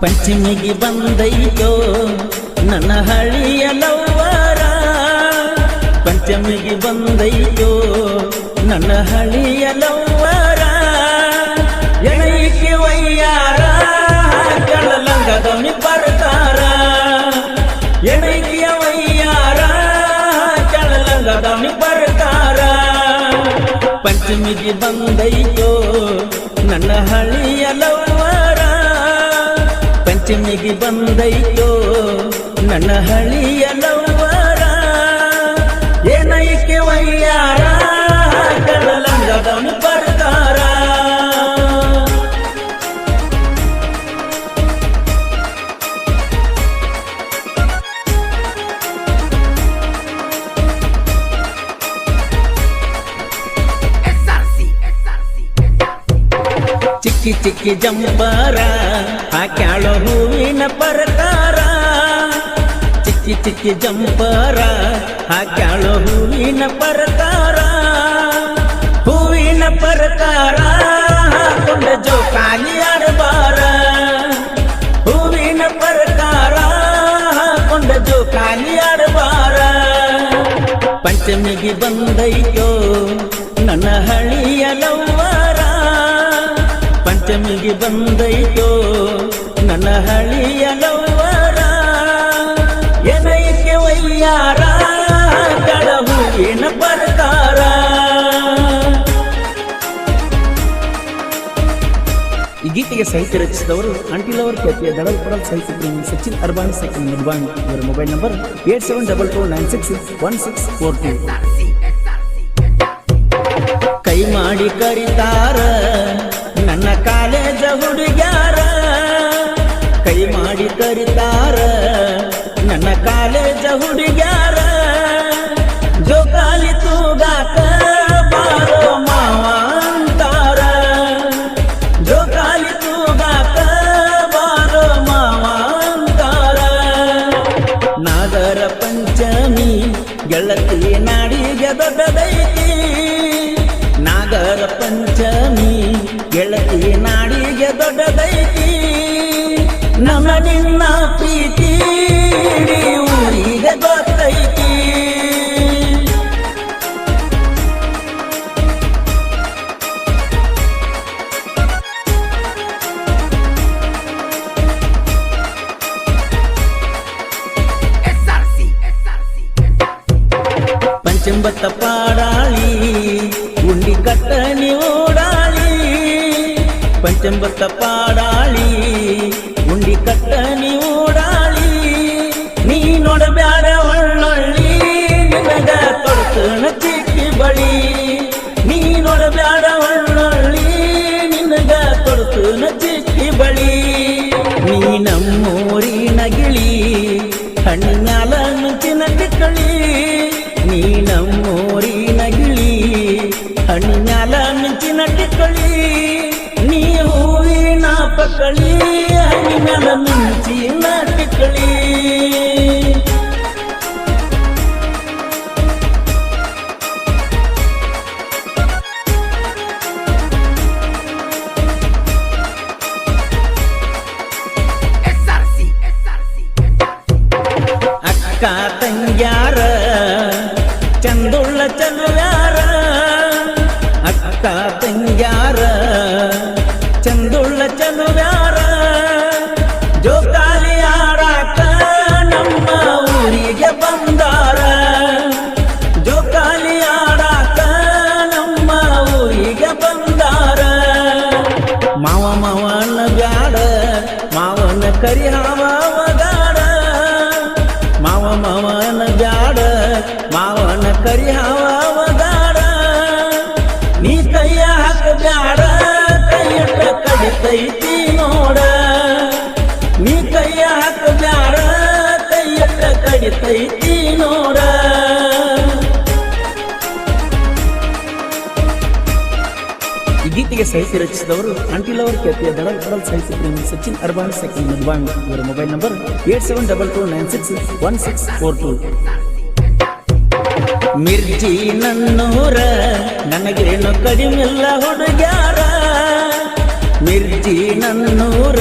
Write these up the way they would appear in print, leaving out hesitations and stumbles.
ಪಂಚಮಿಗೆ ಬಂದೈತೋ ನನ್ನ ಹಳಿಯ ಲವ್ವರ ಪಂಚಮಿಗೆ ಬಂದೈತೋ ನನ್ನ ಹಳಿಯ ಲವ್ವರ ಎಣೈಕೆ ವಯ್ಯಾರ ಕೆಳಲಂಗದವನಿ ಬರ್ತಾರ ಎಣೈಕೆಯ ವಯ್ಯಾರ ಕೆಳಲಂಗದವನಿ ಬರ್ತಾರ ಪಂಚಮಿಗೆ ಬಂದೈತೋ ನನ್ನ ಹಳಿಯ ಲವ್ವರ ಪಂಚಮಿಗೆ ಬಂದೈತೋ ನನ್ನ ಹಳಿಯ ಲವ್ವರ ಏನೈಕೆ ವಯ್ಯಾರ ಕೆಳಲಂಗದವನಿ ಬರ್ತಾರ ಚಿಕ್ಕಿ ಚಿಕ್ಕಿ ಜಂಬಾರ ಹಾಕ್ಯಾಳೋ ಹೂವಿನ ಪ್ರಕಾರ ಚಿಕ್ಕಿ ಚಿಕ್ಕಿ ಜಂಬಾರ ಹಾಕ್ಯಾಳೋ ಹೂವಿನ ಪ್ರಕಾರ ಹೂವಿನ ಪ್ರಕಾರ ಹಾಕೊಂಡ ಜೋಕಾಲಿ ಆಡಬಾರ ಹೂವಿನ ಪ್ರಕಾರ ಹಾಕೊಂಡ ಜೋಕಾಲಿ ಆಡಬಾರ ಪಂಚಮಿಗೆ ಬಂದೈತೋ ನನ್ನ ಹಳಿಯ ಲವ್ವರ ಪಂಚಮಿಗೆ ಬಂದೈತೋ ನನ್ನ ಹಳಿಯ ಲವ್ವರ ಏನೈಕೆ ವಯ್ಯಾರ ಕೆಳ ಹೂವಿನ ಪ್ರಕಾರ ಈ ಗೀತೆಗೆ ಸಾಹಿತ್ಯ ರಚಿಸಿದವರು ಅಂಟಿಲ್ ಅವರ್ ಖ್ಯಾತಿಯ ದಡಲ್ ಪಡಲ್ ಸಾಹಿತ್ಯ ಪ್ರೇಮಿ ಸಚಿನ್ ಅರ್ಬಾನ್ ಸೆಕೆಂಡ್ ನಿರ್ವಾಣ್ ಇವರ ಮೊಬೈಲ್ ನಂಬರ್ 8722961642 ಕೈ ಮಾಡಿ ಕರಿತಾರ ನನ್ನ ಕಾಲೇಜ ಹುಡುಗ್ಯಾರ ಕೈ ಮಾಡಿ ಕರಿತಾರ ನನ್ನ ಕಾಲೇಜ ಹುಡುಗ್ಯಾರ ಜೋಕಾಲಿ ತೂಗಾಕ ಬಾರೋ ಮಾವ ಅಂತಾರ ಜೋಕಾಲಿ ತೂಗಾಕ ಬಾರೋ ಮಾವ ಅಂತಾರ ನಾಗರ ಪಂಚಮಿ ಗೆಳತಿ ನಾಡಿಗೆ ದೊಡ್ಡದೈತಿ ನಾಗರ ಪಂಚಮಿ ಗೆಳತಿ ನಾಡಿಗೆ ದೊಡ್ಡದೈತಿ ನಮ್ಮ ನಿನ್ನ ಪ್ರೀತಿ ಊರಿಗೆ ಗೊತ್ತೈತಿ ಪಂಚಂಬತ್ತ ಪಾಡಾಳಿ ಉಂಡಿ ಕಟ್ಟನಿ ಓಡಾಳಿ ಪಂಚಂಬತ್ತ ಪಾಡಾಳಿ ಉಂಡಿ ಕಟ್ಟನಿ ಓಡಾಳಿ ನೀ ನೋಡಬ್ಯಾಡ ಒಳ್ಳೊಳ್ಳಿ ನಿನಗ ತೊಡ್ತನ ಚಿಕ್ಕಿ ಬಳಿ ನೀ ನೋಡಬ್ಯಾಡ ಒಳ್ಳೊಳ್ಳಿ ನಿನಗ ತೊಡ್ತನ ಚಿಕ್ಕಿ ಬಳಿ ನೀ ನಮ್ಮೂರಿನ ಗಿಳಿ ಹಣ್ಣಿನಾಲ ಮುಂಚಿನ ಟಿಕ್ಕಳಿ ನೀ ನಮ್ಮೂರಿನ ಗಿಳಿ ಹಣ್ಣಿನಾಲ ಮಿಂಚಿನ ಟಿಕ್ಕಳಿ ನೀ ಹೂವಿನ ಪಕ್ಕಳಿ ಹಣ್ಣಿನಾಲ ಮಿಂಚಿನ ಟಿಕ್ಕಳಿ ಅಕ್ಕ ತಂಗ್ಯಾರ ಚಂದುಳ್ಳ ಚಲುವ್ಯಾರ ಅಕ್ಕ ತಂಗ್ಯಾರ ಚಂದುಳ್ಳ ಚಲುವ್ಯಾರ ಜೋಕಾಲಿ ಆಡಾಕ ನಮ್ಮ ಊರಿಗೆ ಬಂದಾರ ಜೋಕಾಲಿ ಆಡಾಕ ನಮ್ಮ ಊರಿಗೆ ಬಂದಾರ ಮಾವ ಮಾವನ ಬ್ಯಾಡ ಮಾವನ ಕರಿ ಹಾವಗಾಡ ಮಾವ ಮಾವನ ಬ್ಯಾಡ ಮಾವನ ಕರಿ ಹಾವಗಾಡ ನೀ ಕೈಯ ಹಾಕ ಬ್ಯಾಡ ಕೈಯಟ ಕಡಿತೈತಿ ನೋಡ ನೀ ಕೈಯ ಹಾಕ ಬ್ಯಾಡ ಕೈಯಟ ಕಡಿತೈತಿ ನೋಡ ಈ ಗೀತೆಗೆ ಸಾಹಿತ್ಯ ರಚಿಸಿದವರು ಅಂಟಿಲ್ ಅವರ್ ಖ್ಯಾತಿಯ ದಡಲ್ ಪಡಲ್ ಸಾಹಿತ್ಯ ಪ್ರೇಮಿ ಸಚಿನ್ ಅರ್ಬಾನ್ ಸೆಕೆಂಡ್ ನಿರ್ವಾಣ್ ಇವರ ಮೊಬೈಲ್ ನಂಬರ್ 8722961642 ಮಿರ್ಜಿ ನನ್ನೂರ ನನಗೇನು ಕಡಿಮಿಲ್ಲ ಹುಡುಗ್ಯಾರ ಮಿರ್ಜಿ ನನ್ನೂರ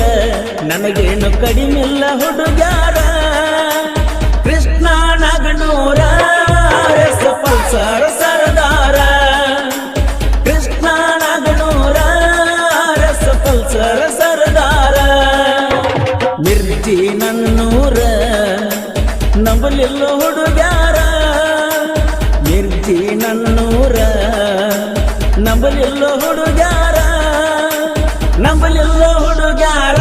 ನನಗೇನು ಕಡಿಮಿಲ್ಲ ಹುಡುಗ್ಯಾರ ಕೃಷ್ಣ ನಗನೂರ ಪಲ್ಸರ್ ಸರ್ದಾರ ಕೃಷ್ಣ ನಗನೂರ ಪಲ್ಸರ್ ಸರ್ದಾರ ಮಿರ್ಚಿ ನನ್ನೂರ ನಂಬಲಿಲ್ಲ ಹುಡುಗ್ಯಾರ ಮಿರ್ಚಿ ನನ್ನೂರ ನಂಬಲಿಲ್ಲ ಹುಡುಗ್ಯಾರ ನಂಬಲಿಲ್ಲ ಹುಡುಗ್ಯಾರ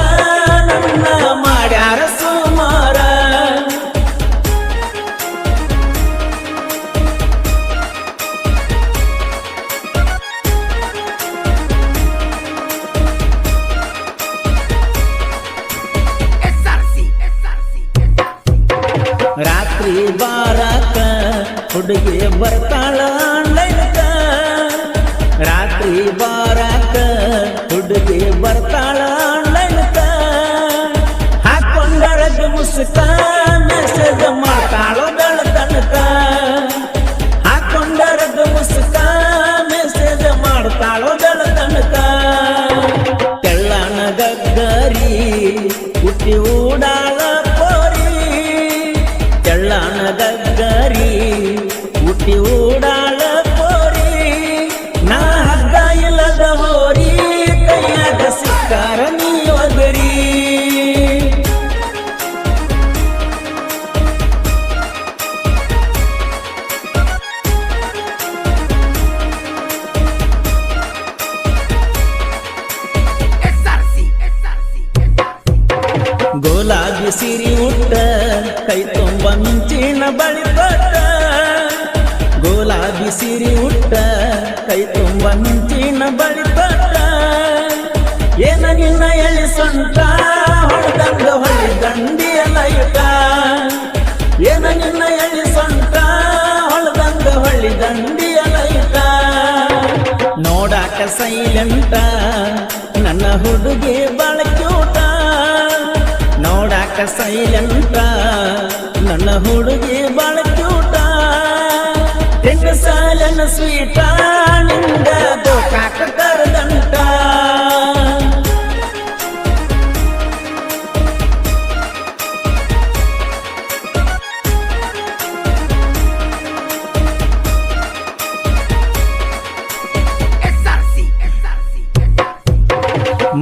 ನನ್ನ ಮಾಡ್ಯಾರ ಸುಮಾರ ರಾತ್ರಿ ಬಾರಕ ಹುಡುಗಿ ಬರ್ತಾಳ ಆನ್ಲೈನ್ಕ ರಾತ್ರಿ ಬಾರಕ ಹುಡುಗಿ ಬರ್ತಾಳ ಆನ್ಲೈನ್ಕ ಹಾಕೊಂಡರಗ ಮುಸುಕ ಮೆಸೇಜ್ ಮಾಡ್ತಾಳೋ ಬೆಳತನಕ ಹಾಕೊಂಡರಗ ಮುಸುಕ ಮೆಸೇಜ್ ಮಾಡ್ತಾಳೋ ಬೆಳತನಕ ತೆಳ್ಳನ ಗಗ್ಗರಿ ಹುಟ್ಟಿ ಊಡಾಳ ಪೋರಿ ತೆಳ್ಳನ ಗಗ್ಗರಿ ಹುಟ್ಟಿ ಊಡಾಳ ಪೋರಿ ನಾ ಹಗ್ಗ ಇಲ್ಲದ ಹೋರಿ ಕೈಯಾಗ ಸಿಕ್ಕಾರ ನೀ ಒಗರಿ ಗುಲಾಬಿ ಸಿರಿ ಉಟ್ಟ ಕೈ ತುಂಬ ಮಿಂಚಿನ ಬಳಿ ಕೊಟ್ಟ ಗುಲಾಬಿ ಸಿರಿ ಉಟ್ಟ ಕೈ ತುಂಬ ಮಿಂಚಿನ ಬಳಿ ಕೊಟ್ಟ ಏನ ನಿನ್ನ ಎಳಿ ಸೊಂಟ ಹೊಡೆದಂಗ ಹೊಳಿ ದಂಡಿಯ ಲೈಟ ಏನ ನಿನ್ನ ಎಳಿ ಸೊಂಟ ಹೊಳೆದಂಗ ಹೊಳಿ ದಂಡಿಯ ಲೈಟ ನೋಡಾಕ ಸೈಲೆಂಟ ನನ್ನ ಹುಡುಗಿ ಬಳಕ್ಯೂಟ ನೋಡಾಕ ಸೈಲೆಂಟ ನನ್ನ ಹುಡುಗಿ ಬಳಕ್ಯೂಟ ಹೆಣ್ಣು ಸಾಲನ ಸ್ವೀಟ ನಿಂದ ಗೋಕಾಕ ಕರದಂಟ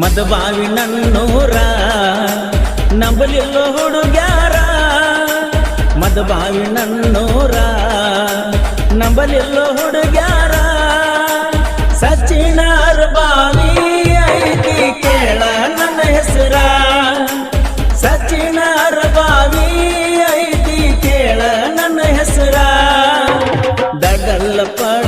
ಮದಬಾವಿ ನನ್ನೂರ ನಂಬಲಿಲ್ಲ ಹುಡುಗ್ಯಾರ ಮದಬಾವಿ ನನ್ನೂರ ನಂಬಲಿಲ್ಲ ಹುಡುಗ್ಯಾರ ಸಚಿನ ಅರ್ಬಾವಿ ಐತಿ ಕೇಳ ನನ್ನ ಹೆಸರ ಸಚಿನ ಅರ್ಬಾವಿ ಐತಿ ಕೇಳ ನನ್ನ ಹೆಸರ ದಗಲ್ಲ ಪಡ